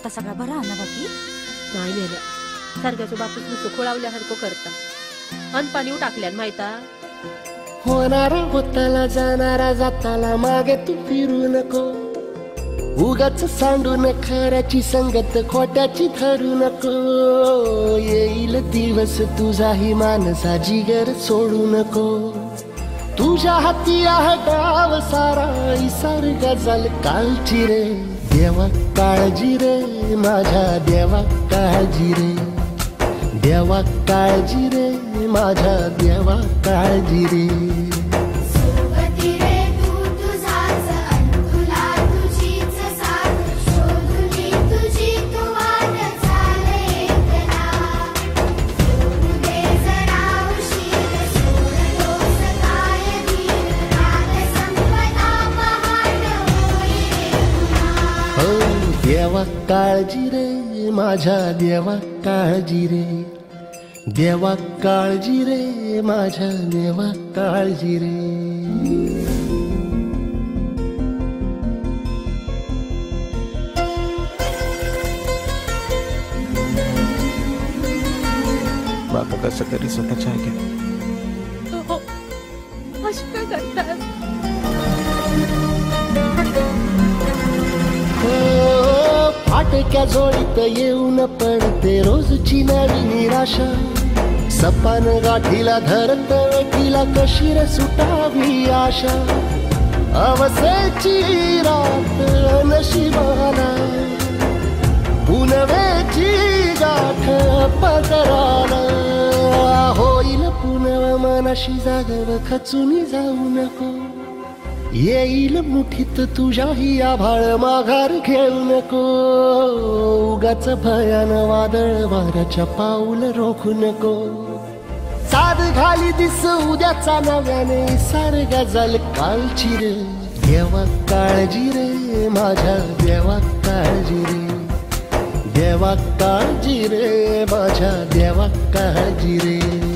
आता सगळा बरा ना बाकी नाही नेल्या सारख्याच्या बापूस नुसतं खोळावल्यासारखं करता अन पाणी टाकल्यान माहिता होणारा होताला जाणारा जाताला मागे तू फिरू नको उगाच सांडून खऱ्याची संगत खोट्याची धरू नको येईल दिवस तुझाही मानसा जिगर सोडू नको तुझ्या हाती आहे गाव सारा इसार गजल कालची रे देवा काळजी रे माझ्या देवा काळजी रे देवा काळजी रे माझ्या देवा काळजी रे देवा काळजी रे माझ्या देवा काळजी रे देवा काळजी रे माझ्या देवा काळजी रे बापू कसं तरी स्वतःच्या ऐका हो अशी काय करतात फाटक्या जोडीत येऊन पडते रोजची नवी निराशा सपान गाठीला धरत वेठीला कशी रे सुटावी आशा अवसेची रात नशिबाला पुनवेची गाठ पदराला होईल पुनव मनाशी जागव खचून जाऊ नको येईल मुठीत तुझ्याही आभाळ माघार घेऊ नको उगाच भयान वादळ वाऱ्याच्या पाऊल रोखू नको साध घाली दिस उद्याचा नव्याने सार गजल कालची रे देवा काळजी रे माझ्या देवा काळजी रे देवा काळजी रे माझ्या देवा काळजी रे